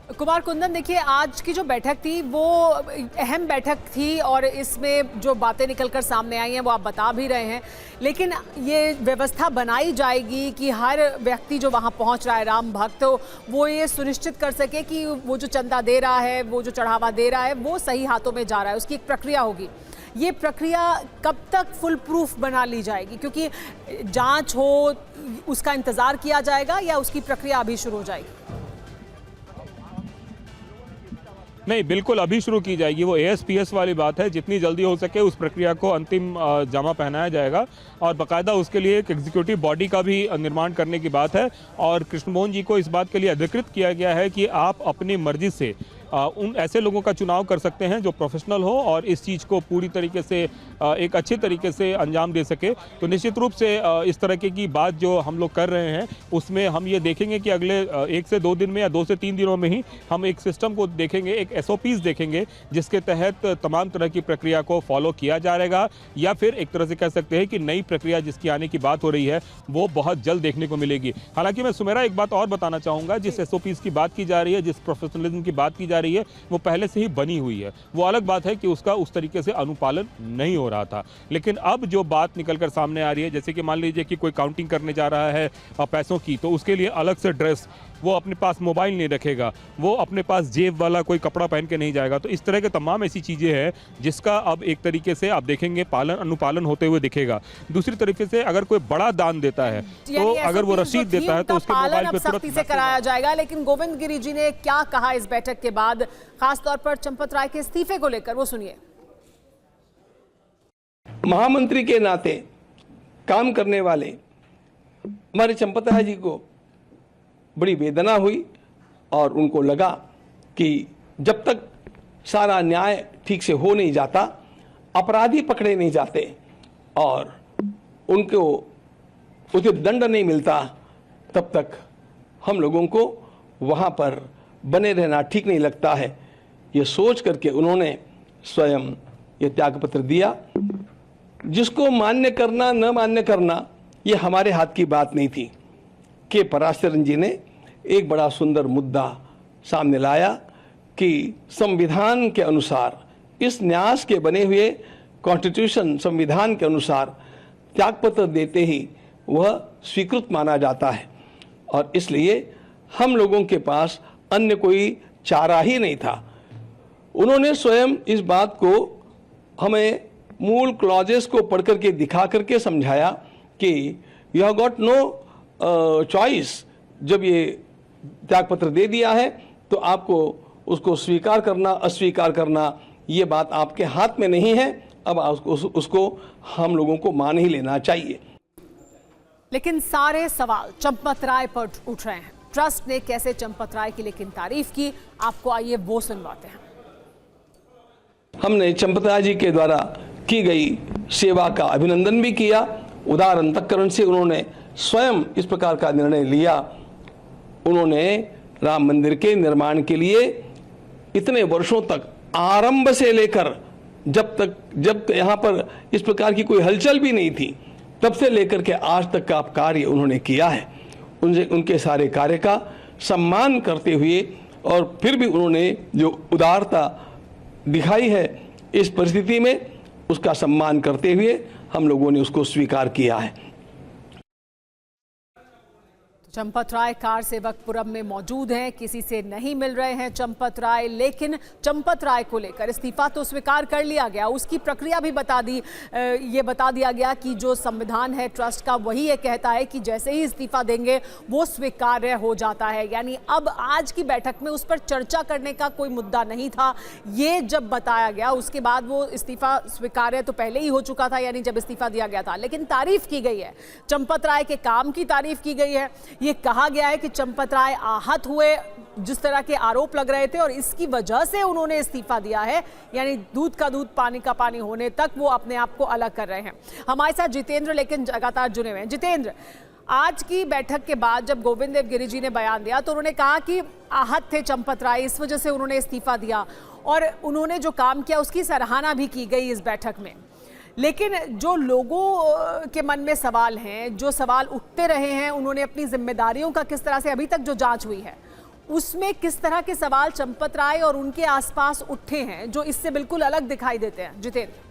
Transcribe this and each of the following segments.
कुमार कुंदन, देखिए आज की जो बैठक थी वो अहम बैठक थी और इसमें जो बातें निकलकर सामने आई हैं वो आप बता भी रहे हैं, लेकिन ये व्यवस्था बनाई जाएगी कि हर व्यक्ति जो वहां पहुंच रहा है, राम भक्त, वो ये सुनिश्चित कर सके कि वो जो चंदा दे रहा है, वो जो चढ़ावा दे रहा है, वो सही हाथों में जा रहा है। उसकी एक प्रक्रिया होगी। ये प्रक्रिया कब तक फुल प्रूफ बना ली जाएगी? क्योंकि जांच हो उसका इंतजार किया जाएगा या उसकी प्रक्रिया अभी शुरू हो जाएगी? नहीं, बिल्कुल अभी शुरू की जाएगी। वो ASPS वाली बात है, जितनी जल्दी हो सके उस प्रक्रिया को अंतिम जामा पहनाया जाएगा और बाकायदा उसके लिए एक एग्जीक्यूटिव बॉडी का भी निर्माण करने की बात है। और कृष्ण मोहन जी को इस बात के लिए अधिकृत किया गया है कि आप अपनी मर्जी से उन ऐसे लोगों का चुनाव कर सकते हैं जो प्रोफेशनल हो और इस चीज़ को पूरी तरीके से एक अच्छे तरीके से अंजाम दे सके। तो निश्चित रूप से इस तरह की बात जो हम लोग कर रहे हैं उसमें हम ये देखेंगे कि अगले 1 से 2 दिन में या 2 से 3 दिनों में ही हम एक सिस्टम को देखेंगे, एक SOPs देखेंगे जिसके तहत तमाम तरह की प्रक्रिया को फॉलो किया जाएगा, या फिर एक तरह से कह सकते हैं कि नई प्रक्रिया जिसकी आने की बात हो रही है वो बहुत जल्द देखने को मिलेगी। हालांकि मैं सुमेरा एक बात और बताना चाहूँगा, जिस SOPs की बात की जा रही है, जिस प्रोफेशनलिज्म की बात की जा रही है, वो पहले से ही बनी हुई है। वो अलग बात है कि उसका उस तरीके से अनुपालन नहीं हो रहा था। लेकिन अब जो बात निकलकर सामने आ रही है, जैसे कि मान लीजिए कि कोई काउंटिंग करने जा रहा है पैसों की, तो उसके लिए अलग से ड्रेस, वो अपने पास मोबाइल नहीं रखेगा, वो अपने पास जेब वाला कोई कपड़ा पहन के नहीं जाएगा। तो इस तरह के तमाम ऐसी चीज़ें हैं जिसका अब एक तरीके से आप देखेंगे अनुपालन होते हुए दिखेगा। दूसरी तरीके से अगर कोई बड़ा दान देता है तो अगर वो रसीद देता है तो उसके मोबाइल पे सख्ती से कराया जाएगा। लेकिन गोविंद गिरी जी ने क्या कहा इस बैठक के बाद, खासतौर पर चंपत राय के इस्तीफे को लेकर, वो सुनिए। महामंत्री के नाते काम करने वाले हमारे चंपत राय जी को बड़ी वेदना हुई और उनको लगा कि जब तक सारा न्याय ठीक से हो नहीं जाता, अपराधी पकड़े नहीं जाते और उनको उचित दंड नहीं मिलता, तब तक हम लोगों को वहाँ पर बने रहना ठीक नहीं लगता है। ये सोच करके उन्होंने स्वयं ये त्यागपत्र दिया। जिसको मान्य करना न मान्य करना ये हमारे हाथ की बात नहीं थी। के पराशरन जी ने एक बड़ा सुंदर मुद्दा सामने लाया कि संविधान के अनुसार, इस न्यास के बने हुए कॉन्स्टिट्यूशन संविधान के अनुसार त्यागपत्र देते ही वह स्वीकृत माना जाता है और इसलिए हम लोगों के पास अन्य कोई चारा ही नहीं था। उन्होंने स्वयं इस बात को हमें मूल क्लॉजेस को पढ़ करके दिखा करके समझाया कि you have got no choice. जब ये त्यागपत्र दे दिया है तो आपको उसको स्वीकार करना अस्वीकार करना ये बात आपके हाथ में नहीं है। अब उसको हम लोगों को मान ही लेना चाहिए। लेकिन सारे सवाल चंपत राय पर उठ रहे हैं। ट्रस्ट ने कैसे चंपत राय की लेकिन तारीफ की, आपको आइए वो सुनवाते हैं। हमने चंपत राय जी के द्वारा की गई सेवा का अभिनंदन भी किया। उदार अंतःकरण से उन्होंने स्वयं इस प्रकार का निर्णय लिया। उन्होंने राम मंदिर के निर्माण के लिए इतने वर्षों तक, आरंभ से लेकर जब यहाँ पर इस प्रकार की कोई हलचल भी नहीं थी, तब से लेकर के आज तक का कार्य उन्होंने किया है। उनके सारे कार्य का सम्मान करते हुए और फिर भी उन्होंने जो उदारता दिखाई है इस परिस्थिति में, उसका सम्मान करते हुए हम लोगों ने उसको स्वीकार किया है। चंपत राय कार सेवकपुरम में मौजूद हैं, किसी से नहीं मिल रहे हैं चंपत राय, लेकिन चंपत राय को लेकर इस्तीफा तो स्वीकार कर लिया गया, उसकी प्रक्रिया भी ये बता दिया गया कि जो संविधान है ट्रस्ट का वही ये कहता है कि जैसे ही इस्तीफा देंगे वो स्वीकार्य हो जाता है। यानी अब आज की बैठक में उस पर चर्चा करने का कोई मुद्दा नहीं था। ये जब बताया गया उसके बाद वो इस्तीफा स्वीकार्य तो पहले ही हो चुका था, यानी जब इस्तीफा दिया गया था। लेकिन तारीफ की गई है, चंपत राय के काम की तारीफ की गई है। ये कहा गया है कि चंपत राय आहत हुए, जिस तरह के आरोप लग रहे थे, और इसकी वजह से उन्होंने इस्तीफा दिया है। यानी दूध का दूध पानी का पानी होने तक वो अपने आप को अलग कर रहे हैं। हमारे साथ जितेंद्र लेकिन लगातार जुड़े हुए हैं। जितेंद्र, आज की बैठक के बाद जब गोविंद देव गिरी जी ने बयान दिया तो उन्होंने कहा कि आहत थे चंपत राय, इस वजह से उन्होंने इस्तीफा दिया और उन्होंने जो काम किया उसकी सराहना भी की गई इस बैठक में। लेकिन जो लोगों के मन में सवाल हैं, जो सवाल उठते रहे हैं, उन्होंने अपनी जिम्मेदारियों का किस तरह से अभी तक जो जांच हुई है उसमें किस तरह के सवाल चंपत राय और उनके आसपास उठे हैं जो इससे बिल्कुल अलग दिखाई देते हैं? जितेंद्र।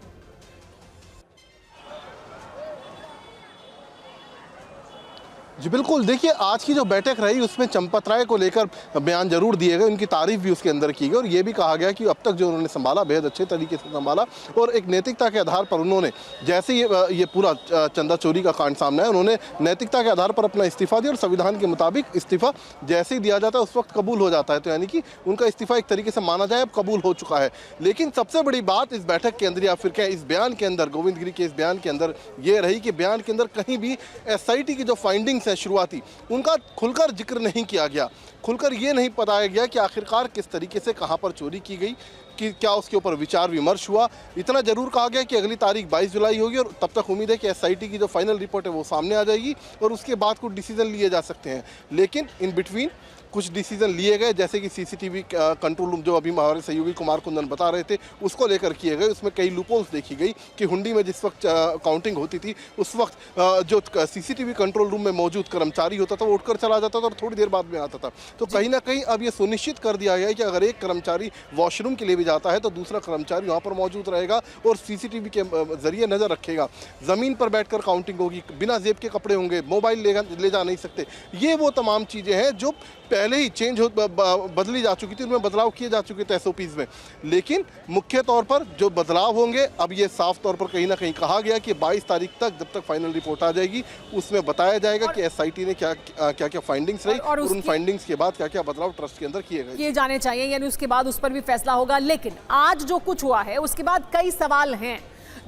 जी बिल्कुल, देखिए आज की जो बैठक रही उसमें चंपत राय को लेकर बयान जरूर दिए गए, उनकी तारीफ भी उसके अंदर की गई और ये भी कहा गया कि अब तक जो उन्होंने संभाला बेहद अच्छे तरीके से संभाला और एक नैतिकता के आधार पर उन्होंने, जैसे ये पूरा चंदा चोरी का कांड सामने आया, उन्होंने नैतिकता के आधार पर अपना इस्तीफा दिया और संविधान के मुताबिक इस्तीफा जैसे ही दिया जाता है उस वक्त कबूल हो जाता है, तो यानी कि उनका इस्तीफा एक तरीके से माना जाए अब कबूल हो चुका है। लेकिन सबसे बड़ी बात इस बैठक के अंदर या फिर क्या इस बयान के अंदर, गोविंद गिरी के इस बयान के अंदर ये रही कि बयान के अंदर कहीं भी SIT की जो फाइंडिंग्स है शुरुआती, उनका खुलकर जिक्र नहीं किया गया, खुलकर ये नहीं बताया गया कि आखिरकार किस तरीके से कहां पर चोरी की गई, कि क्या उसके ऊपर विचार विमर्श हुआ। इतना जरूर कहा गया कि अगली तारीख 22 जुलाई होगी और तब तक उम्मीद है कि SIT की जो फाइनल रिपोर्ट है वो सामने आ जाएगी और उसके बाद कुछ डिसीजन लिए जा सकते हैं। लेकिन इन बिटवीन कुछ डिसीजन लिए गए, जैसे कि CCTV कंट्रोल रूम जो अभी हमारे सहयोगी कुमार कुंदन बता रहे थे उसको लेकर किए गए, उसमें कई लूपहोल्स देखी गई कि हुंडी में जिस वक्त काउंटिंग होती थी उस वक्त जो CCTV कंट्रोल रूम में मौजूद कर्मचारी होता था वो उठकर चला जाता था और थोड़ी देर बाद में आता था। तो कहीं ना कहीं अब ये सुनिश्चित कर दिया गया है कि अगर एक कर्मचारी वॉशरूम के लिए भी जाता है तो दूसरा कर्मचारी वहाँ पर मौजूद रहेगा और CCTV के जरिए नज़र रखेगा। ज़मीन पर बैठकर काउंटिंग होगी, बिना जेब के कपड़े होंगे, मोबाइल ले जा नहीं सकते। ये वो तमाम चीज़ें हैं जो पहले ही चेंज हो बदली जा चुकी थी, उनमें बदलाव किए जा चुके थे SOPs में। लेकिन मुख्य तौर पर जो बदलाव होंगे अब ये साफ तौर पर कहीं ना कहीं कहा गया कि 22 तारीख तक जब तक फाइनल रिपोर्ट आ जाएगी उसमें बताया जाएगा कि SIT ने क्या क्या फाइंडिंग्स रही और उन फाइंडिंग्स के बाद क्या क्या बदलाव ट्रस्ट के अंदर किए गए ये जाने चाहिए, यानी उसके बाद उस पर भी फैसला होगा। लेकिन आज जो कुछ हुआ है उसके बाद कई सवाल हैं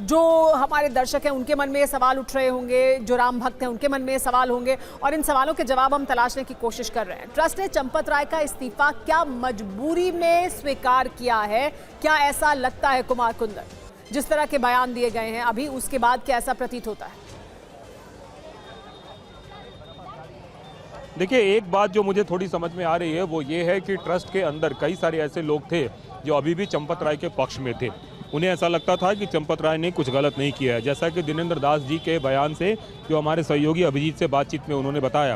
जो हमारे दर्शक हैं उनके मन में ये सवाल उठ रहे होंगे, जो राम भक्त हैं उनके मन में ये सवाल होंगे और इन सवालों के जवाब हम तलाशने की कोशिश कर रहे हैं। ट्रस्ट ने चंपत राय का इस्तीफा क्या मजबूरी में स्वीकार किया है? क्या ऐसा लगता है कुमार कुंदन? जिस तरह के बयान दिए गए हैं अभी, उसके बाद क्या ऐसा प्रतीत होता है? देखिए, एक बात जो मुझे थोड़ी समझ में आ रही है वो ये है कि ट्रस्ट के अंदर कई सारे ऐसे लोग थे जो अभी भी चंपत राय के पक्ष में थे। उन्हें ऐसा लगता था कि चंपत राय ने कुछ गलत नहीं किया है, जैसा कि दिनेंद्र दास जी के बयान से जो हमारे सहयोगी अभिजीत से बातचीत में उन्होंने बताया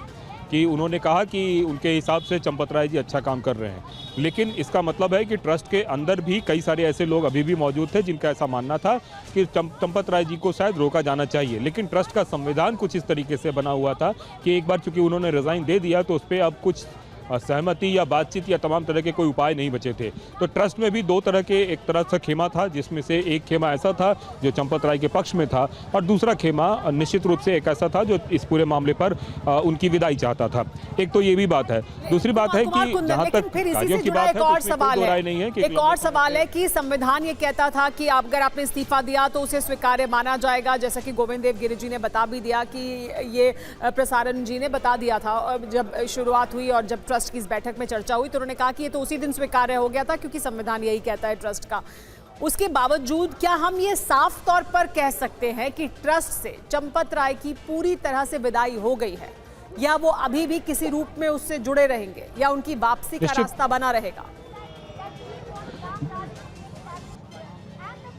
कि उन्होंने कहा कि उनके हिसाब से चंपत राय जी अच्छा काम कर रहे हैं। लेकिन इसका मतलब है कि ट्रस्ट के अंदर भी कई सारे ऐसे लोग अभी भी मौजूद थे जिनका ऐसा मानना था कि चंपत राय जी को शायद रोका जाना चाहिए। लेकिन ट्रस्ट का संविधान कुछ इस तरीके से बना हुआ था कि एक बार चूंकि उन्होंने रिज़ाइन दे दिया तो उस पर अब कुछ सहमति या बातचीत या तमाम तरह के कोई उपाय नहीं बचे थे। तो ट्रस्ट में भी दो तरह के, एक तरह से खेमा था जिसमें से एक खेमा ऐसा था जो चंपत राय के पक्ष में था और दूसरा खेमा निश्चित रूप से एक ऐसा था जो इस पूरे मामले पर उनकी विदाई चाहता था। एक तो ये भी बात है। दूसरी बात है कि जहां तक कार्यों की बात है तो इसमें कोई दो राय नहीं है कि एक और सवाल है कि संविधान ये कहता था कि अगर आपने इस्तीफा दिया तो उसे स्वीकार्य माना जाएगा, जैसा कि गोविंद देव गिरी जी ने बता भी दिया कि ये प्रसारण जी ने बता दिया था जब शुरुआत हुई और जब ट्रस्ट की इस बैठक में चर्चा हुई तो उन्होंने कहा कि ये तो उसी दिन स्वीकार्य हो गया था क्योंकि संविधान यही कहता है ट्रस्ट का। उसके बावजूद क्या हम ये साफ तौर पर कह सकते हैं कि ट्रस्ट से चंपत राय की पूरी तरह से विदाई हो गई है, या वो अभी भी किसी रूप में उससे जुड़े रहेंगे या उनकी वापसी का रास्ता बना रहेगा?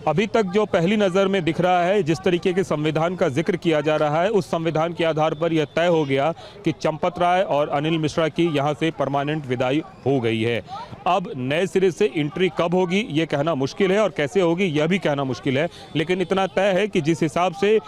अभी तक जो पहली नज़र में दिख रहा है, जिस तरीके के संविधान का जिक्र किया जा रहा है, उस संविधान के आधार पर यह तय हो गया कि चंपत राय और अनिल मिश्रा की यहां से परमानेंट विदाई हो गई है। अब नए सिरे से एंट्री कब होगी ये कहना मुश्किल है और कैसे होगी यह भी कहना मुश्किल है। लेकिन इतना तय है कि जिस हिसाब से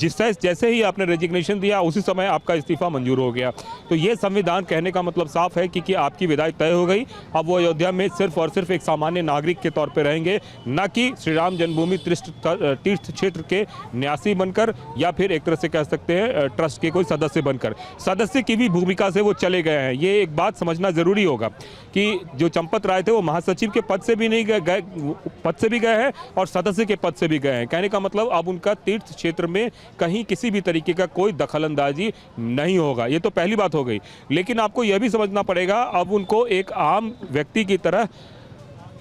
जैसे ही आपने रेजिग्नेशन दिया उसी समय आपका इस्तीफा मंजूर हो गया, तो ये संविधान कहने का मतलब साफ है कि आपकी विदाई तय हो गई। अब वो अयोध्या में सिर्फ और सिर्फ एक सामान्य नागरिक के तौर पे रहेंगे, न कि श्री राम जन्मभूमि तीर्थ क्षेत्र के न्यासी बनकर या फिर एक तरह से कह सकते हैं ट्रस्ट के कोई सदस्य बनकर। सदस्य की भी भूमिका से वो चले गए हैं। ये एक बात समझना जरूरी होगा कि जो चंपत राय थे वो महासचिव के पद से भी नहीं गए, पद से भी गए हैं और सदस्य के पद से भी गए हैं। कहने का मतलब अब उनका तीर्थ क्षेत्र में कहीं किसी भी तरीके का कोई दखलंदाजी नहीं होगा। ये तो पहली बात हो गई। लेकिन आपको यह भी समझना पड़ेगा अब उनको एक आम व्यक्ति की तरह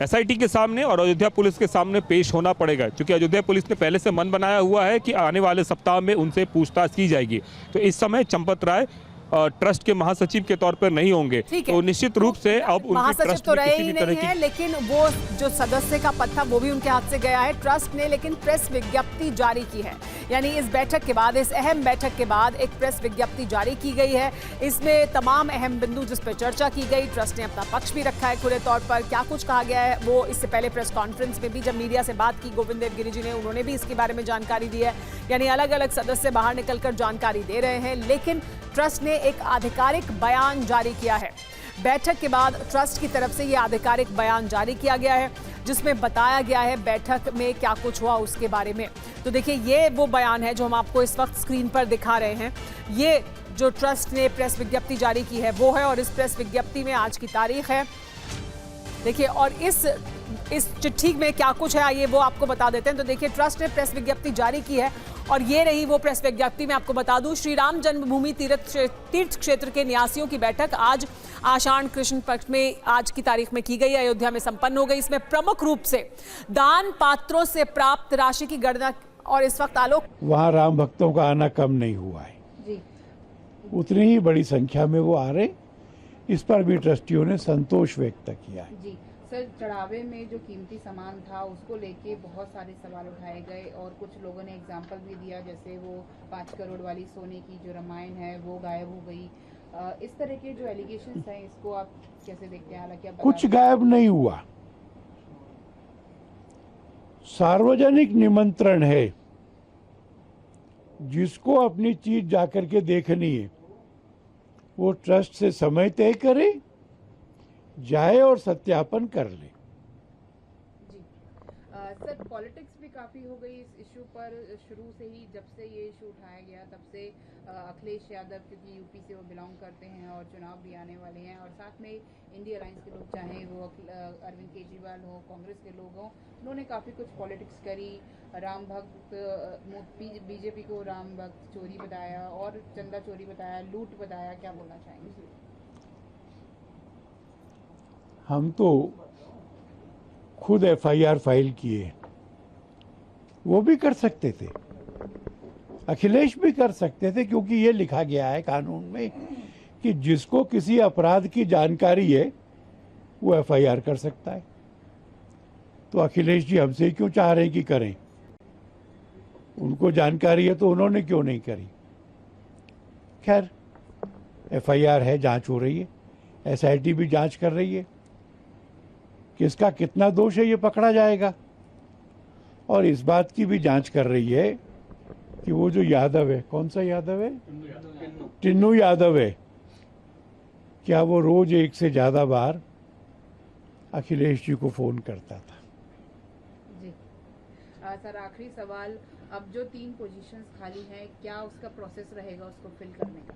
SIT के सामने और अयोध्या पुलिस के सामने पेश होना पड़ेगा, क्योंकि अयोध्या पुलिस ने पहले से मन बनाया हुआ है कि आने वाले सप्ताह में उनसे पूछताछ की जाएगी। तो इस समय चंपत राय ट्रस्ट के महासचिव के तौर पर नहीं होंगे, तो निश्चित रूप से अब उनके महासचिव ट्रस्ट तो में रहे किसी ही भी तरह नहीं है, लेकिन वो जो सदस्य का पद था वो भी उनके हाथ से गया है। ट्रस्ट ने लेकिन प्रेस विज्ञप्ति जारी की है, यानी इस बैठक के बाद, इस अहम बैठक के बाद एक प्रेस विज्ञप्ति जारी की गई है। इसमें तमाम अहम बिंदु जिस पर चर्चा की गई, ट्रस्ट ने अपना पक्ष भी रखा है खुले तौर पर। क्या कुछ कहा गया है वो इससे पहले प्रेस कॉन्फ्रेंस में भी जब मीडिया से बात की गोविंद देवगिरी जी ने, उन्होंने भी इसके बारे में जानकारी दी है। यानी अलग अलग सदस्य बाहर निकलकर जानकारी दे रहे हैं, लेकिन ट्रस्ट ने एक आधिकारिक बयान जारी किया है। बैठक के बाद ट्रस्ट की तरफ से यह आधिकारिक बयान जारी किया गया है, जिसमें बताया गया है बैठक में क्या कुछ हुआ उसके बारे में। तो देखिए, ये वो बयान है जो हम आपको इस वक्त स्क्रीन पर दिखा रहे हैं। ये जो ट्रस्ट ने प्रेस विज्ञप्ति जारी की है वो है, और इस प्रेस विज्ञप्ति में आज की तारीख है, देखिए। और इस चिट्ठी में क्या कुछ है आइए वो आपको बता देते हैं। तो देखिए, ट्रस्ट ने प्रेस विज्ञप्ति जारी की है और ये रही वो प्रेस विज्ञप्ति। मैं आपको बता दूं, श्री राम जन्मभूमि तीर्थ क्षेत्र के निवासियों की बैठक आज आषाढ़ कृष्ण पक्ष में आज की तारीख में की गई, अयोध्या में संपन्न हो गई। इसमें प्रमुख रूप से दान पात्रों से प्राप्त राशि की गणना, और इस वक्त आलोक वहाँ राम भक्तों का आना कम नहीं हुआ है जी। उतनी ही बड़ी संख्या में वो आ रहे, इस पर भी ट्रस्टियों ने संतोष व्यक्त किया है। जी सर, चढ़ावे में जो कीमती सामान था उसको लेके बहुत सारे सवाल उठाए गए और कुछ लोगों ने एग्जाम्पल भी दिया, जैसे वो 5 करोड़ वाली सोने की जो रामायण है वो गायब हो गई। इस तरह के जो एलिगेशंस हैं इसको आप कैसे देखते हैं? हालांकि कुछ गायब नहीं हुआ, सार्वजनिक निमंत्रण है, जिसको अपनी चीज जाकर के देखनी है वो ट्रस्ट से समय तय करे, जाए और सत्यापन कर ले। जी सर, पॉलिटिक्स भी काफ़ी हो गई इस इशू पर। शुरू से ही जब से ये इशू उठाया गया तब से अखिलेश यादव, क्योंकि यूपी से वो बिलोंग करते हैं और चुनाव भी आने वाले हैं, और साथ में इंडिया अलायंस के लोग, चाहे वो अरविंद केजरीवाल हो, कांग्रेस के लोग हों, उन्होंने काफ़ी कुछ पॉलिटिक्स करी। राम भक्त, बीजेपी को राम भक्त चोरी बताया और चंदा चोरी बताया, लूट बताया। क्या बोलना चाहेंगे? हम तो खुद एफआईआर फाइल किए, वो भी कर सकते थे, अखिलेश भी कर सकते थे, क्योंकि ये लिखा गया है कानून में कि जिसको किसी अपराध की जानकारी है वो एफआईआर कर सकता है। तो अखिलेश जी हमसे क्यों चाह रहे हैं कि करें? उनको जानकारी है तो उन्होंने क्यों नहीं करी? खैर, एफआईआर है, जांच हो रही है, एसआईटी भी जांच कर रही है, किसका कितना दोष है ये पकड़ा जाएगा। और इस बात की भी जांच कर रही है कि वो जो यादव है, कौन सा यादव है, टिन्नू यादव है, क्या वो रोज एक से ज्यादा बार अखिलेश जी को फोन करता था? जी सर, आखिरी सवाल, अब जो 3 पोजीशंस खाली हैं, क्या उसका प्रोसेस रहेगा उसको फिल करने का?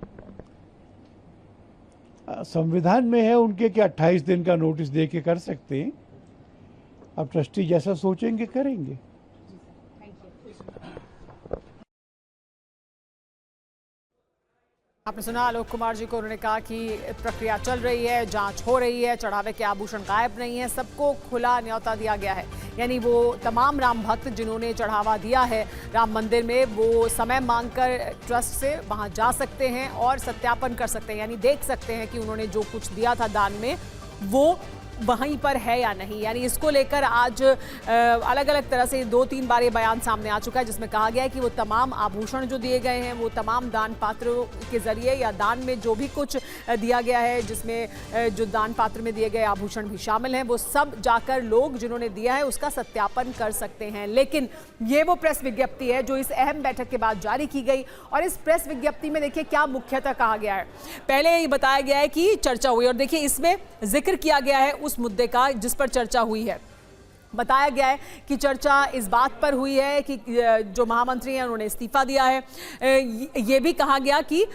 संविधान में है उनके कि 28 दिन का नोटिस दे के कर सकते हैं। अब ट्रस्टी जैसा सोचेंगे करेंगे। आपने सुना आलोक कुमार जी को, उन्होंने कहा कि प्रक्रिया चल रही है, जांच हो रही है, चढ़ावे के आभूषण गायब नहीं है, सबको खुला न्योता दिया गया है। यानी वो तमाम राम भक्त जिन्होंने चढ़ावा दिया है राम मंदिर में, वो समय मांगकर ट्रस्ट से वहां जा सकते हैं और सत्यापन कर सकते हैं, यानी देख सकते हैं कि उन्होंने जो कुछ दिया था दान में वो वहीं पर है या नहीं। यानी इसको लेकर आज अलग अलग तरह से 2-3 बार ये बयान सामने आ चुका है, जिसमें कहा गया है कि वो तमाम आभूषण जो दिए गए हैं, वो तमाम दान पात्रों के जरिए या दान में जो भी कुछ दिया गया है, जिसमें जो दान पात्र में दिए गए आभूषण भी शामिल हैं, वो सब जाकर लोग जिन्होंने दिया है उसका सत्यापन कर सकते हैं। लेकिन ये वो प्रेस विज्ञप्ति है जो इस अहम बैठक के बाद जारी की गई, और इस प्रेस विज्ञप्ति में देखिए क्या मुख्यतः कहा गया है। पहले ये बताया गया है कि चर्चा हुई, और देखिए इसमें जिक्र किया गया है उस मुद्दे का जिस पर चर्चा हुई है। बताया गया है कि चर्चा इस बात पर हुई है कि जो महामंत्री हैं उन्होंने इस्तीफा दिया है। ये भी कहा गया कि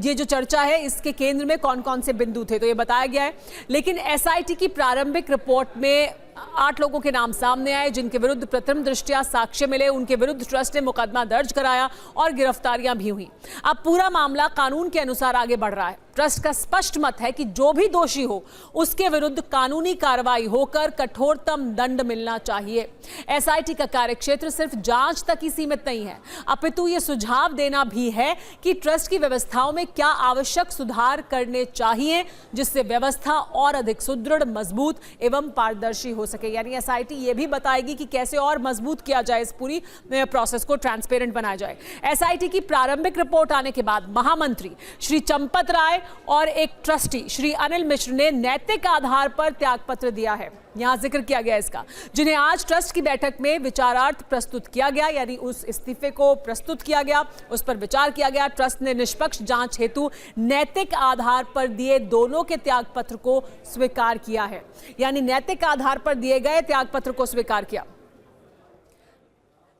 ये जो चर्चा है इसके केंद्र में कौन कौन से बिंदु थे, तो ये बताया गया है। लेकिन एसआईटी की प्रारंभिक रिपोर्ट में 8 लोगों के नाम सामने आए जिनके विरुद्ध प्रथम दृष्टया साक्ष्य मिले, उनके विरुद्ध ट्रस्ट ने मुकदमा दर्ज कराया और गिरफ्तारियां भी हुई। अब पूरा मामला कानून के अनुसार आगे बढ़ रहा है। ट्रस्ट का स्पष्ट मत है कि जो भी दोषी हो उसके विरुद्ध कानूनी कार्रवाई होकर कठोरतम दंड मिलना चाहिए। एसआईटी का कार्यक्षेत्र सिर्फ जांच तक ही सीमित नहीं है, अपितु ये सुझाव देना भी है कि ट्रस्ट की व्यवस्थाओं में क्या आवश्यक सुधार करने चाहिए जिससे व्यवस्था और अधिक सुदृढ़, मजबूत एवं पारदर्शी हो सके। यानी एसआईटी ये भी बताएगी कि कैसे और मजबूत किया जाए, इस पूरी प्रोसेस को ट्रांसपेरेंट बनाया जाए। एसआईटी की प्रारंभिक रिपोर्ट आने के बाद महामंत्री श्री चंपत राय और एक ट्रस्टी श्री अनिल मिश्र ने नैतिक आधार पर त्यागपत्र दिया है, यहां जिक्र किया गया इसका, जिन्हें आज ट्रस्ट की बैठक में विचारार्थ प्रस्तुत किया गया। यानी उस इस्तीफे को प्रस्तुत किया गया, उस पर विचार किया गया। ट्रस्ट ने निष्पक्ष जांच हेतु नैतिक आधार पर दिए दोनों के त्यागपत्र को स्वीकार किया है। यानी नैतिक आधार पर दिए गए त्यागपत्र को स्वीकार किया।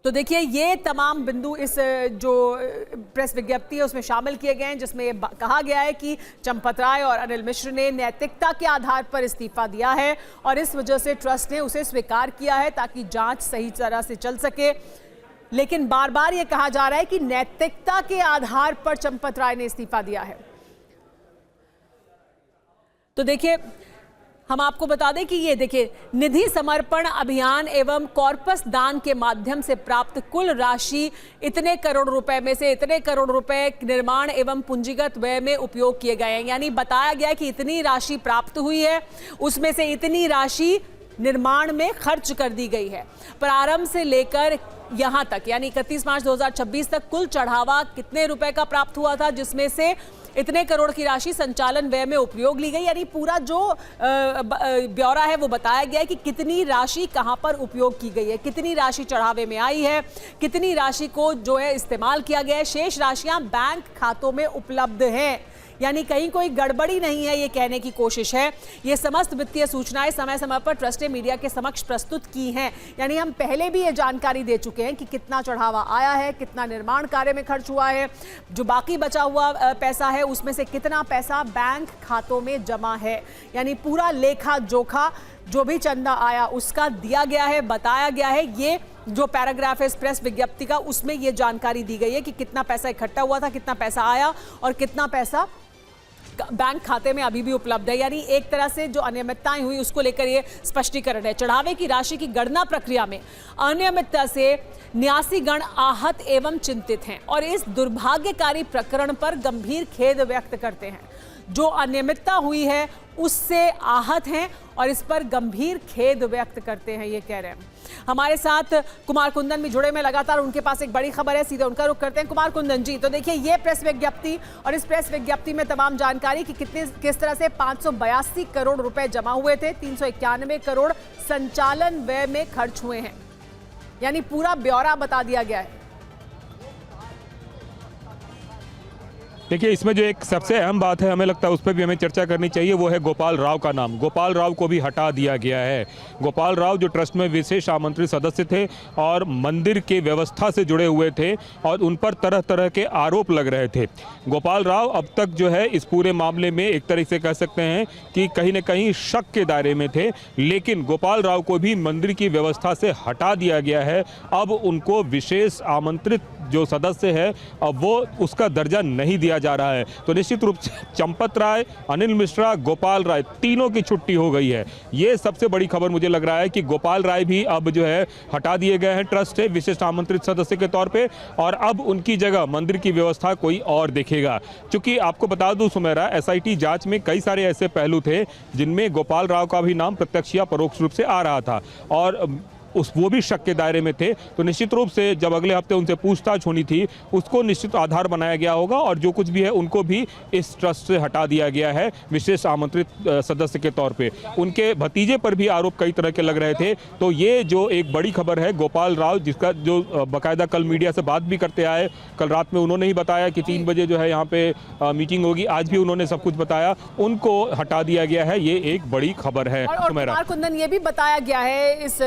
तो देखिए ये तमाम बिंदु इस जो प्रेस विज्ञप्ति है उसमें शामिल किए गए हैं, जिसमें ये कहा गया है कि चंपत राय और अनिल मिश्र ने नैतिकता के आधार पर इस्तीफा दिया है और इस वजह से ट्रस्ट ने उसे स्वीकार किया है ताकि जांच सही तरह से चल सके। लेकिन बार बार ये कहा जा रहा है कि नैतिकता के आधार पर चंपत राय ने इस्तीफा दिया है। तो देखिए हम आपको बता दें कि ये देखिए निधि समर्पण अभियान एवं कॉर्पस दान के माध्यम से प्राप्त कुल राशि इतने करोड़ रुपए में से इतने करोड़ रुपए निर्माण एवं पूंजीगत व्यय में उपयोग किए गए हैं। यानी बताया गया कि इतनी राशि प्राप्त हुई है, उसमें से इतनी राशि निर्माण में खर्च कर दी गई है। प्रारंभ से लेकर यहां तक यानी 31 मार्च 2026 तक कुल चढ़ावा कितने रुपए का प्राप्त हुआ था, जिसमें से इतने करोड़ की राशि संचालन व्यय में उपयोग ली गई। यानी पूरा जो ब्यौरा है वो बताया गया है कि कितनी राशि कहां पर उपयोग की गई है, कितनी राशि चढ़ावे में आई है, कितनी राशि को जो है इस्तेमाल किया गया है। शेष राशियां बैंक खातों में उपलब्ध हैं, यानी कहीं कोई गड़बड़ी नहीं है ये कहने की कोशिश है। ये समस्त वित्तीय सूचनाएं समय समय पर ट्रस्ट ने मीडिया के समक्ष प्रस्तुत की हैं। यानी हम पहले भी ये जानकारी दे चुके हैं कि कितना चढ़ावा आया है, कितना निर्माण कार्य में खर्च हुआ है, जो बाकी बचा हुआ पैसा है उसमें से कितना पैसा बैंक खातों में जमा है। यानी पूरा लेखा जोखा जो भी चंदा आया उसका दिया गया है, बताया गया है। ये जो पैराग्राफ है इस प्रेस विज्ञप्ति का उसमें ये जानकारी दी गई है कि कितना पैसा इकट्ठा हुआ था, कितना पैसा आया और कितना पैसा बैंक खाते में अभी भी उपलब्ध है। यानी एक तरह से जो अनियमितताएं हुई उसको लेकर ये स्पष्टीकरण है। चढ़ावे की राशि की गणना प्रक्रिया में अनियमितता से न्यासी गण आहत एवं चिंतित हैं और इस दुर्भाग्यकारी प्रकरण पर गंभीर खेद व्यक्त करते हैं। जो अनियमितता हुई है उससे आहत हैं और इस पर गंभीर खेद व्यक्त करते हैं, ये कह रहे हैं। हमारे साथ कुमार कुंदन भी जुड़े में लगातार, उनके पास एक बड़ी खबर है, सीधे उनका रुख करते हैं। कुमार कुंदन जी, तो देखिए ये प्रेस विज्ञप्ति और इस प्रेस विज्ञप्ति में तमाम जानकारी कि किस तरह से 582 करोड़ रुपए जमा हुए थे, 391 करोड़ संचालन व्यय में खर्च हुए हैं। यानी पूरा ब्यौरा बता दिया गया है। देखिए इसमें जो एक सबसे अहम बात है, हमें लगता है उस पर भी हमें चर्चा करनी चाहिए, वो है गोपाल राव का नाम। गोपाल राव को भी हटा दिया गया है। गोपाल राव जो ट्रस्ट में विशेष आमंत्रित सदस्य थे और मंदिर के व्यवस्था से जुड़े हुए थे और उन पर तरह तरह के आरोप लग रहे थे। गोपाल राव अब तक जो है इस पूरे मामले में एक तरह से कह सकते हैं कि कहीं न कहीं शक के दायरे में थे, लेकिन गोपाल राव को भी मंदिर की व्यवस्था से हटा दिया गया है। अब उनको विशेष आमंत्रित जो सदस्य है अब वो उसका दर्जा नहीं दिया जा रहा है। तो निश्चित रूप से चंपत राय, अनिल मिश्रा, गोपाल राय तीनों की छुट्टी हो गई है। ये सबसे बड़ी खबर मुझे लग रहा है कि गोपाल राय भी अब जो है हटा दिए गए हैं ट्रस्ट से विशिष्ट आमंत्रित सदस्य के तौर पे और अब उनकी जगह मंदिर की व्यवस्था कोई और देखेगा। क्योंकि आपको बता दूं सुमेरा, एसआईटी जांच में कई सारे ऐसे पहलू थे जिनमें गोपाल राव का भी नाम प्रत्यक्ष या परोक्ष रूप से आ रहा था और वो भी शक के दायरे में थे। तो निश्चित रूप से जब अगले हफ्ते उनसे पूछताछ होनी थी उसको निश्चित आधार बनाया गया होगा और जो कुछ भी है उनको भी इस ट्रस्ट से हटा दिया गया है विशेष आमंत्रित सदस्य के तौर पे। उनके भतीजे पर भी आरोप कई तरह के लग रहे थे। तो ये जो एक बड़ी खबर है, गोपाल राव जिसका जो बाकायदा कल मीडिया से बात भी करते आए, कल रात में उन्होंने ही बताया कि 3 बजे जो है यहाँ पे मीटिंग होगी, आज भी उन्होंने सब कुछ बताया, उनको हटा दिया गया है। ये एक बड़ी खबर है। कुमार कुंदन, ये भी बताया गया है इस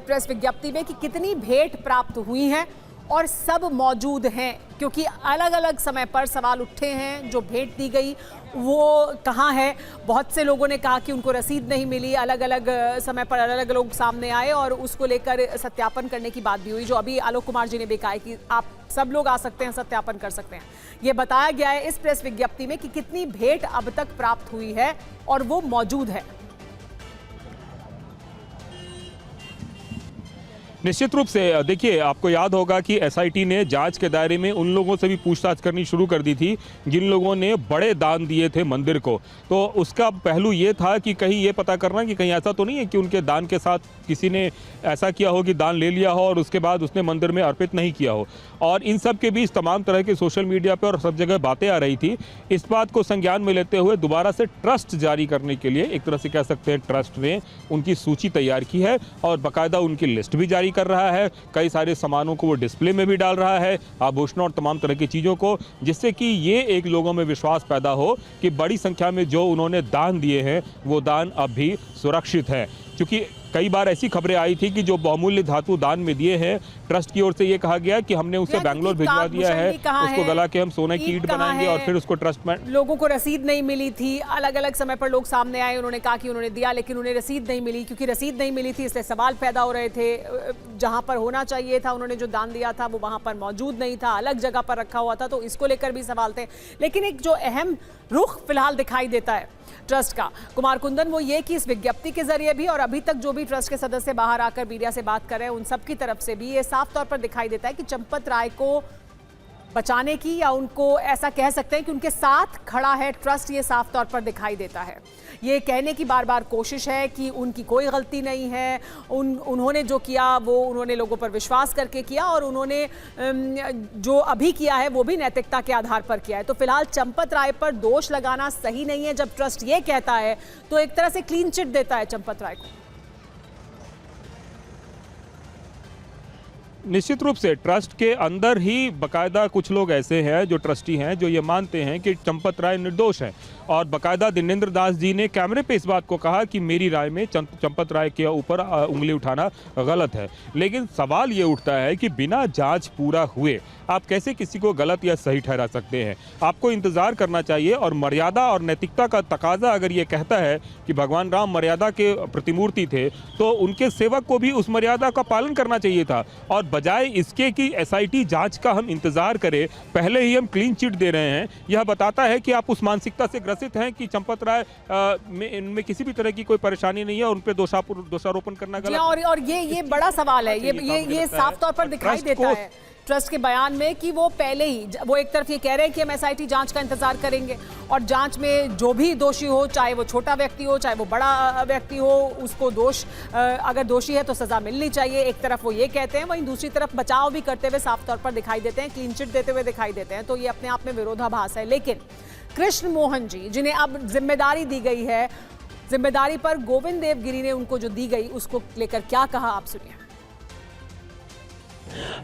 प्रेस विज्ञप्ति में कि कितनी भेंट प्राप्त हुई हैं और सब मौजूद हैं, क्योंकि अलग अलग समय पर सवाल उठे हैं। जो भेंट दी गई वो कहाँ है? बहुत से लोगों ने कहा कि उनको रसीद नहीं मिली। अलग अलग समय पर अलग अलग लोग सामने आए और उसको लेकर सत्यापन करने की बात भी हुई। जो अभी आलोक कुमार जी ने भी कहा है कि आप सब लोग आ सकते हैं, सत्यापन कर सकते हैं। ये बताया गया है इस प्रेस विज्ञप्ति में कि कितनी भेंट अब तक प्राप्त हुई है और वो मौजूद है। निश्चित रूप से देखिए, आपको याद होगा कि एसआईटी ने जांच के दायरे में उन लोगों से भी पूछताछ करनी शुरू कर दी थी जिन लोगों ने बड़े दान दिए थे मंदिर को। तो उसका पहलू ये था कि कहीं ये पता करना कि कहीं ऐसा तो नहीं है कि उनके दान के साथ किसी ने ऐसा किया हो कि दान ले लिया हो और उसके बाद उसने मंदिर में अर्पित नहीं किया हो। और इन सब के बीच तमाम तरह के सोशल मीडिया पर और सब जगह बातें आ रही थी। इस बात को संज्ञान में लेते हुए दोबारा से ट्रस्ट जारी करने के लिए, एक तरह से कह सकते हैं ट्रस्ट ने उनकी सूची तैयार की है और बाकायदा उनकी लिस्ट भी जारी कर रहा है। कई सारे सामानों को वो डिस्प्ले में भी डाल रहा है, आभूषणों और तमाम तरह की चीज़ों को, जिससे कि ये एक लोगों में विश्वास पैदा हो कि बड़ी संख्या में जो उन्होंने दान दिए हैं वो दान अब भी सुरक्षित है। क्योंकि कई बार ऐसी खबरें आई थी कि जो बहुमूल्य धातु दान में दिए हैं, ट्रस्ट की ओर से ये कहा गया कि हमने उसे बैंगलोर भिजवा दिया है, उसको गला के हम सोने की ईंट बनाएंगे और फिर उसको ट्रस्ट में। लोगों को रसीद नहीं मिली थी। अलग अलग समय पर लोग सामने आए, उन्होंने कहा कि उन्होंने दिया, लेकिन उन्हें रसीद नहीं मिली। क्योंकि रसीद नहीं मिली थी इसलिए सवाल पैदा हो रहे थे। जहां पर होना चाहिए था, उन्होंने जो दान दिया था वो वहां पर मौजूद नहीं था, अलग जगह पर रखा हुआ था, तो इसको लेकर भी सवाल थे। लेकिन एक जो अहम रुख फिलहाल दिखाई देता है ट्रस्ट का, कुमार कुंदन, वो ये कि इस विज्ञप्ति के जरिए भी और अभी तक जो भी ट्रस्ट के सदस्य बाहर आकर मीडिया से बात कर रहे हैं उन सब की तरफ से भी ये साफ तौर पर दिखाई देता है कि चंपत राय को बचाने की, या उनको ऐसा कह सकते हैं कि उनके साथ खड़ा है ट्रस्ट, ये साफ तौर पर दिखाई देता है। ये कहने की बार बार कोशिश है कि उनकी कोई गलती नहीं है, उन्होंने जो किया वो उन्होंने लोगों पर विश्वास करके किया और उन्होंने जो अभी किया है वो भी नैतिकता के आधार पर किया है। तो फिलहाल चंपत राय पर दोष लगाना सही नहीं है। जब ट्रस्ट ये कहता है तो एक तरह से क्लीन चिट देता है चंपत राय को। निश्चित रूप से ट्रस्ट के अंदर ही बाकायदा कुछ लोग ऐसे हैं जो ट्रस्टी हैं जो ये मानते हैं कि चंपत राय निर्दोष हैं। और बाकायदा दिनेंद्र दास जी ने कैमरे पे इस बात को कहा कि मेरी राय में चंपत राय के ऊपर उंगली उठाना गलत है। लेकिन सवाल ये उठता है कि बिना जांच पूरा हुए आप कैसे किसी को गलत या सही ठहरा सकते हैं? आपको इंतजार करना चाहिए। और मर्यादा और नैतिकता का तकाजा अगर ये कहता है कि भगवान राम मर्यादा के प्रतिमूर्ति थे, तो उनके सेवक को भी उस मर्यादा का पालन करना चाहिए था। और बजाय इसके कि एसआईटी जांच का हम इंतजार करें, पहले ही हम क्लीन चिट दे रहे हैं। यह बताता है कि आप उस मानसिकता से ग्रसित हैं कि चंपत राय में इनमें किसी भी तरह की कोई परेशानी नहीं है और उन पर दोषारोपण करना गलत है। और ये बड़ा सवाल है। ये साफ तौर पर दिखाई देता है ट्रस्ट के बयान में कि वो पहले ही, वो एक तरफ ये कह रहे हैं कि हम एसआईटी जांच का इंतजार करेंगे और जांच में जो भी दोषी हो, चाहे वो छोटा व्यक्ति हो चाहे वो बड़ा व्यक्ति हो, उसको अगर दोषी है तो सजा मिलनी चाहिए। एक तरफ वो ये कहते हैं, वहीं दूसरी तरफ बचाव भी करते हुए साफ तौर पर दिखाई देते हैं, क्लीन चिट देते हुए दिखाई देते हैं। तो ये अपने आप में विरोधाभास है। लेकिन कृष्ण मोहन जी, जिन्हें अब जिम्मेदारी दी गई है, जिम्मेदारी पर गोविंद देवगिरी ने उनको जो दी गई उसको लेकर क्या कहा, आप सुनिए।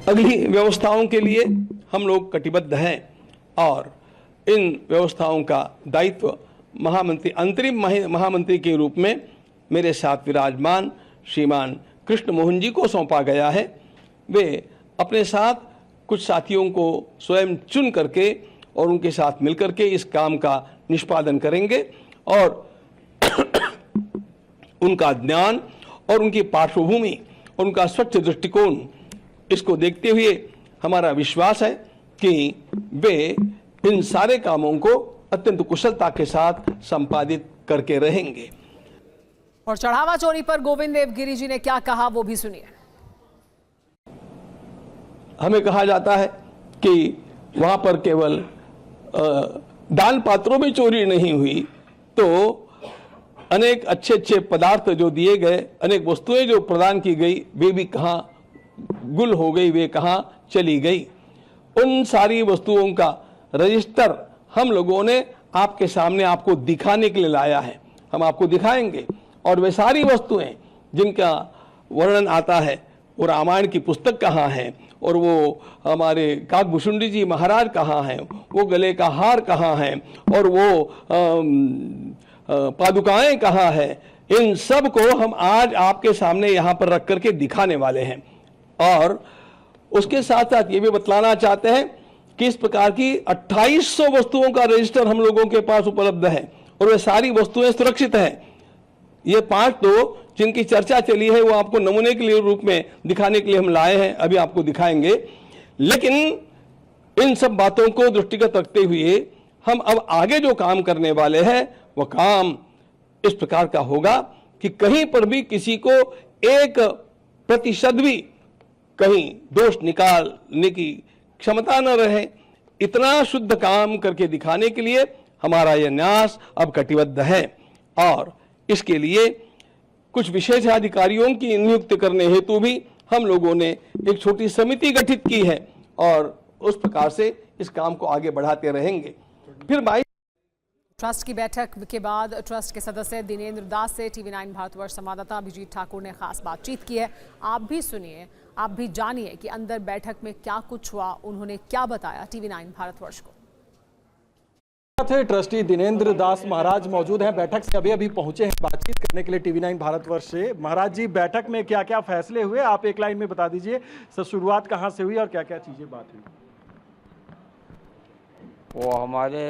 अगली व्यवस्थाओं के लिए हम लोग कटिबद्ध हैं और इन व्यवस्थाओं का दायित्व महामंत्री, अंतरिम महामंत्री के रूप में मेरे साथ विराजमान श्रीमान कृष्ण मोहन जी को सौंपा गया है। वे अपने साथ कुछ साथियों को स्वयं चुन करके और उनके साथ मिलकर के इस काम का निष्पादन करेंगे और उनका ज्ञान और उनकी पार्श्वभूमि और उनका स्वच्छ दृष्टिकोण, इसको देखते हुए हमारा विश्वास है कि वे इन सारे कामों को अत्यंत कुशलता के साथ संपादित करके रहेंगे। और चढ़ावा चोरी पर गोविंद देवगिरी जी ने क्या कहा वो भी सुनिए। हमें कहा जाता है कि वहां पर केवल दान पात्रों में चोरी नहीं हुई, तो अनेक अच्छे अच्छे पदार्थ जो दिए गए, अनेक वस्तुएं जो प्रदान की गई, वे भी कहां गुल हो गई, वे कहां चली गई। उन सारी वस्तुओं का रजिस्टर हम लोगों ने आपके सामने आपको दिखाने के लिए लाया है। हम आपको दिखाएंगे और वे सारी वस्तुएं जिनका वर्णन आता है, वो रामायण की पुस्तक कहाँ है और वो हमारे काकभूषुंडी जी महाराज कहाँ हैं, वो गले का हार कहाँ है और वो पादुकाएं कहाँ है, इन सब को हम आज आपके सामने यहाँ पर रख करके दिखाने वाले हैं। और उसके साथ साथ ये भी बतलाना चाहते हैं कि इस प्रकार की 2800 वस्तुओं का रजिस्टर हम लोगों के पास उपलब्ध है और वे सारी वस्तुएं सुरक्षित हैं। ये 5 तो जिनकी चर्चा चली है वो आपको नमूने के लिए रूप में दिखाने के लिए हम लाए हैं, अभी आपको दिखाएंगे। लेकिन इन सब बातों को दृष्टिगत रखते हुए हम अब आगे जो काम करने वाले हैं वह काम इस प्रकार का होगा कि कहीं पर भी किसी को 1% भी कहीं दोष निकालने की क्षमता न रहे। इतना शुद्ध काम करके दिखाने के लिए हमारा यह न्यास अब कटिबद्ध है और इसके लिए कुछ विशेष अधिकारियों की नियुक्ति करने हेतु भी हम लोगों ने एक छोटी समिति गठित की है और उस प्रकार से इस काम को आगे बढ़ाते रहेंगे। फिर ट्रस्ट की बैठक के बाद ट्रस्ट के सदस्य दिनेंद्र दास से TV9 भारतवर्ष संवाददाता अभिजीत ठाकुर ने खास बातचीत की है। आप भी सुनिए, आप भी जानिए कि अंदर बैठक में क्या कुछ हुआ, उन्होंने क्या बताया TV9 भारतवर्ष को। ट्रस्टी दिनेंद्र दास महाराज मौजूद हैं, बैठक से अभी पहुंचे हैं बातचीत करने के लिए TV9 भारतवर्ष से। महाराज जी, बैठक में क्या क्या फैसले हुए, आप एक लाइन में बता दीजिए। सर, शुरुआत कहां से हुई और क्या क्या चीजें बात हुई? वो हमारे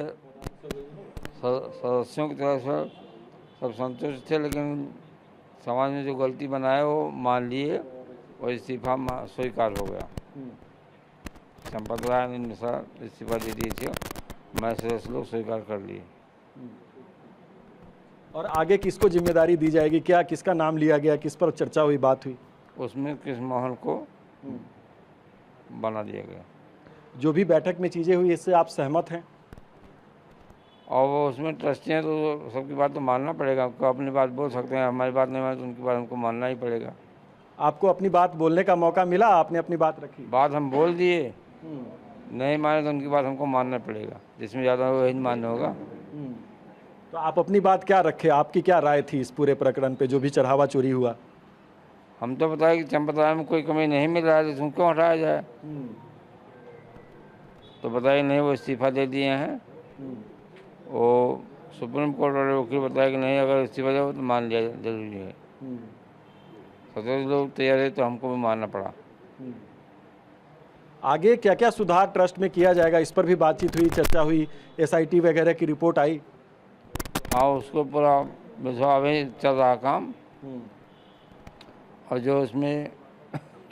सदस्यों की तरफ से सब संतुष्ट थे, लेकिन समाज में जो गलती बनाए वो मान लिए और इस्तीफा स्वीकार हो गया। संपत राय ने इस्तीफा दे दी थी, मैं सदस्य लोग स्वीकार कर लिए। और आगे किसको जिम्मेदारी दी जाएगी, क्या किसका नाम लिया गया, किस पर चर्चा हुई, बात हुई? उसमें किस महल को बना दिया गया। जो भी बैठक में चीजें हुई इससे आप सहमत हैं? और वो उसमें ट्रस्टी हैं तो सबकी बात तो मानना पड़ेगा। आपको अपनी बात बोल सकते हैं, हमारी बात नहीं माने तो उनकी बात हमको मानना ही पड़ेगा। आपको अपनी बात बोलने का मौका मिला, आपने अपनी बात रखी? बात हम बोल दिए, नहीं माने तो उनकी बात हमको मानना पड़ेगा, जिसमें ज़्यादा वही मान्य होगा। तो आप अपनी बात क्या रखे, आपकी क्या राय थी इस पूरे प्रकरण पे जो भी चढ़ावा चोरी हुआ? हम तो बताया कि चंपत राय में कोई कमी नहीं मिल रहा है तो क्यों हटाया जाए। तो बताया नहीं, वो इस्तीफा दे दिए हैं। वो सुप्रीम कोर्ट वाले वकील बताया कि नहीं, अगर इस्तीफा दे तो मान लिया जरूरी है। सदस्य लोग तैयार है तो हमको भी मानना पड़ा। आगे क्या क्या सुधार ट्रस्ट में किया जाएगा, इस पर भी बातचीत हुई, चर्चा हुई, SIT वगैरह की रिपोर्ट आई? हाँ, उसको पूरा अभी चल रहा काम। और जो उसमें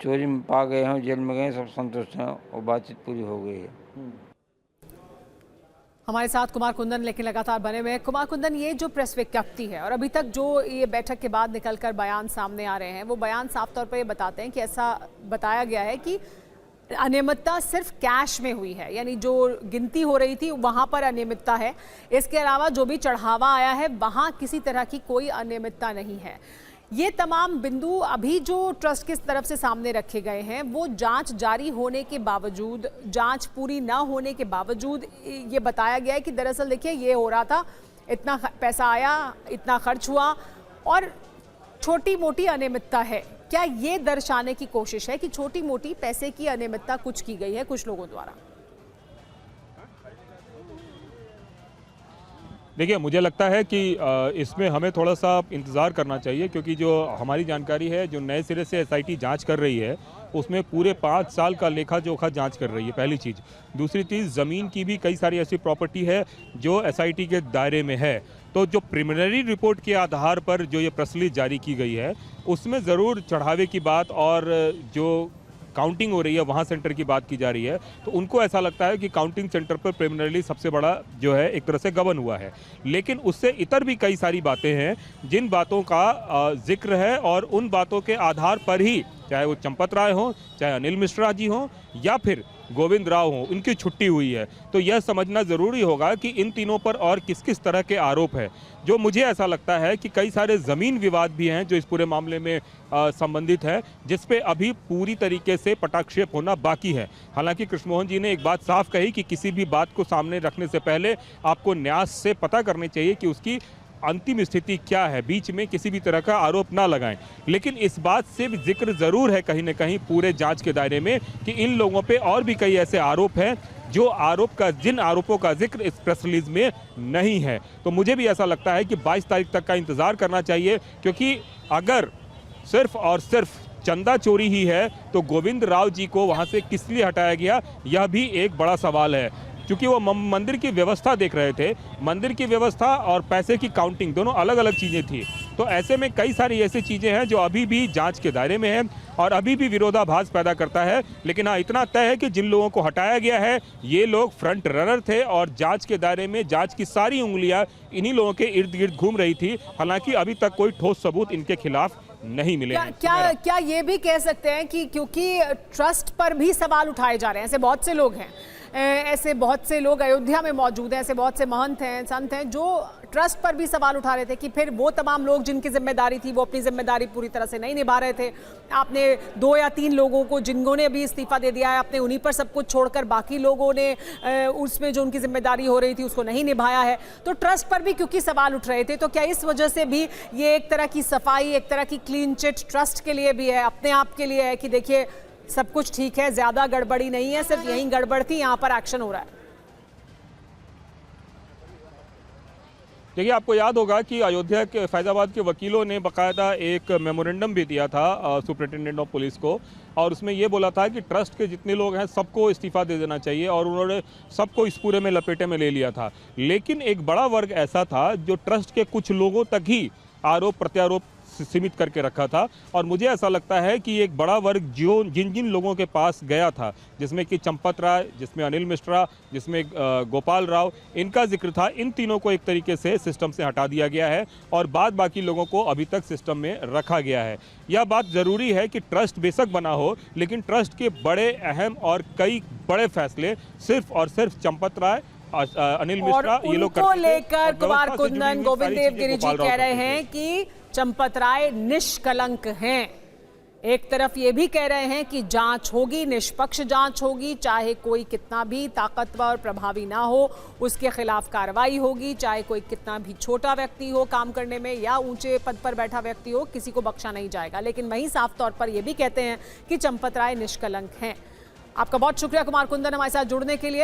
चोरी में पा गए हैं, जेल में गए, सब संतुष्ट हैं और बातचीत पूरी हो गई है। हमारे साथ कुमार कुंदन लेकिन लगातार बने हुए हैं। कुमार कुंदन, ये जो प्रेस विज्ञप्ति है और अभी तक जो ये बैठक के बाद निकलकर बयान सामने आ रहे हैं, वो बयान साफ तौर पर ये बताते हैं कि ऐसा बताया गया है कि अनियमितता सिर्फ कैश में हुई है, यानी जो गिनती हो रही थी वहां पर अनियमितता है। इसके अलावा जो भी चढ़ावा आया है वहां किसी तरह की कोई अनियमितता नहीं है। ये तमाम बिंदु अभी जो ट्रस्ट की तरफ से सामने रखे गए हैं, वो जांच जारी होने के बावजूद, जांच पूरी ना होने के बावजूद ये बताया गया है कि दरअसल देखिए ये हो रहा था, इतना पैसा आया, इतना खर्च हुआ और छोटी मोटी अनियमितता है। क्या ये दर्शाने की कोशिश है कि छोटी मोटी पैसे की अनियमितता कुछ की गई है कुछ लोगों द्वारा? देखिए, मुझे लगता है कि इसमें हमें थोड़ा सा इंतज़ार करना चाहिए, क्योंकि जो हमारी जानकारी है, जो नए सिरे से SIT जांच कर रही है उसमें पूरे 5 साल का लेखा जोखा जांच कर रही है, पहली चीज़। दूसरी चीज़, ज़मीन की भी कई सारी ऐसी प्रॉपर्टी है जो SIT के दायरे में है। तो जो प्रिलिमिनरी रिपोर्ट के आधार पर जो ये प्रेस रिलीज जारी की गई है, उसमें ज़रूर चढ़ावे की बात और जो काउंटिंग हो रही है वहाँ सेंटर की बात की जा रही है। तो उनको ऐसा लगता है कि काउंटिंग सेंटर पर प्रिलिमिनरी सबसे बड़ा जो है एक तरह से गबन हुआ है। लेकिन उससे इतर भी कई सारी बातें हैं जिन बातों का जिक्र है, और उन बातों के आधार पर ही, चाहे वो चंपत राय हो, चाहे अनिल मिश्रा जी हो या फिर गोविंद राव हो, उनकी छुट्टी हुई है। तो यह समझना ज़रूरी होगा कि इन तीनों पर और किस किस तरह के आरोप है। जो मुझे ऐसा लगता है कि कई सारे ज़मीन विवाद भी हैं जो इस पूरे मामले में संबंधित है, जिस पे अभी पूरी तरीके से पटाक्षेप होना बाकी है। हालांकि कृष्णमोहन जी ने एक बात साफ कही कि किसी भी बात को सामने रखने से पहले आपको न्यास से पता करनी चाहिए कि उसकी अंतिम स्थिति क्या है, बीच में किसी भी तरह का आरोप ना लगाएं। लेकिन इस बात से भी जिक्र ज़रूर है कहीं न कहीं पूरे जांच के दायरे में कि इन लोगों पे और भी कई ऐसे आरोप हैं जिन आरोपों का जिक्र इस प्रेस रिलीज में नहीं है। तो मुझे भी ऐसा लगता है कि 22 तारीख तक का इंतज़ार करना चाहिए, क्योंकि अगर सिर्फ और सिर्फ चंदा चोरी ही है तो गोविंद राव जी को वहां से किस लिए हटाया गया, यह भी एक बड़ा सवाल है। क्योंकि वो मंदिर की व्यवस्था देख रहे थे, मंदिर की व्यवस्था और पैसे की काउंटिंग दोनों अलग अलग चीज़ें थी। तो ऐसे में कई सारी ऐसी चीज़ें हैं जो अभी भी जांच के दायरे में है और अभी भी विरोधाभास पैदा करता है। लेकिन हाँ, इतना तय है कि जिन लोगों को हटाया गया है ये लोग फ्रंट रनर थे और जांच के दायरे में जांच की सारी उंगलियां इन्हीं लोगों के इर्द गिर्द घूम रही थी। हालांकि अभी तक कोई ठोस सबूत इनके खिलाफ नहीं मिले हैं। क्या ये भी कह सकते हैं कि क्योंकि ट्रस्ट पर भी सवाल उठाए जा रहे हैं, ऐसे बहुत से लोग हैं, ऐसे बहुत से लोग अयोध्या में मौजूद हैं, ऐसे बहुत से महंत हैं, संत हैं जो ट्रस्ट पर भी सवाल उठा रहे थे कि फिर वो तमाम लोग जिनकी जिम्मेदारी थी वो अपनी जिम्मेदारी पूरी तरह से नहीं निभा रहे थे। आपने 2 या 3 लोगों को जिन्होंने अभी इस्तीफा दे दिया है, आपने उन्हीं पर सब कुछ छोड़कर बाकी लोगों ने उसमें जो उनकी जिम्मेदारी हो रही थी उसको नहीं निभाया है। तो ट्रस्ट पर भी क्योंकि सवाल उठ रहे थे, तो क्या इस वजह से भी ये एक तरह की सफाई, एक तरह की क्लीन चिट ट्रस्ट के लिए भी है, अपने आप के लिए है कि देखिए सब कुछ ठीक है, ज्यादा गड़बड़ी नहीं है, सिर्फ यही गड़बड़ थी, यहां पर एक्शन हो रहा है? देखिए, आपको याद होगा कि अयोध्या के फैजाबाद के वकीलों ने बाकायदा एक मेमोरेंडम भी दिया था सुपरिटेंडेंट ऑफ पुलिस को और उसमें ये बोला था कि ट्रस्ट के जितने लोग हैं सबको इस्तीफा दे देना चाहिए और उन्होंने सबको इस पूरे में लपेटे में ले लिया था। लेकिन एक बड़ा वर्ग ऐसा था जो ट्रस्ट के कुछ लोगों तक ही आरोप प्रत्यारोप सीमित करके रखा था और मुझे ऐसा लगता है कि एक बड़ा वर्ग जो जिन लोगों के पास गया था, जिसमें कि चंपत राय, जिसमें अनिल मिश्रा, जिसमें गोपाल राव, इनका जिक्र था, इन तीनों को एक तरीके से सिस्टम से हटा दिया गया है और बाद बाकी लोगों को अभी तक सिस्टम में रखा गया है। यह बात ज़रूरी है कि ट्रस्ट बेशक बना हो, लेकिन ट्रस्ट के बड़े अहम और कई बड़े फैसले सिर्फ और सिर्फ चंपत राय, अनिल मिश्रा, ये लोग को लेकर कुमार कुंदन, गोविंद देव गिरी जी कह रहे हैं कि चंपत राय निष्कलंक हैं। एक तरफ ये भी कह रहे हैं कि जांच होगी, निष्पक्ष जांच होगी, चाहे कोई कितना भी ताकतवर और प्रभावी ना हो उसके खिलाफ कार्रवाई होगी, चाहे कोई कितना भी छोटा व्यक्ति हो काम करने में या ऊंचे पद पर बैठा व्यक्ति हो, किसी को बख्शा नहीं जाएगा। लेकिन वहीं साफ तौर पर यह भी कहते हैं कि चंपत राय निष्कलंक हैं। आपका बहुत शुक्रिया कुमार कुंदन हमारे साथ जुड़ने के लिए।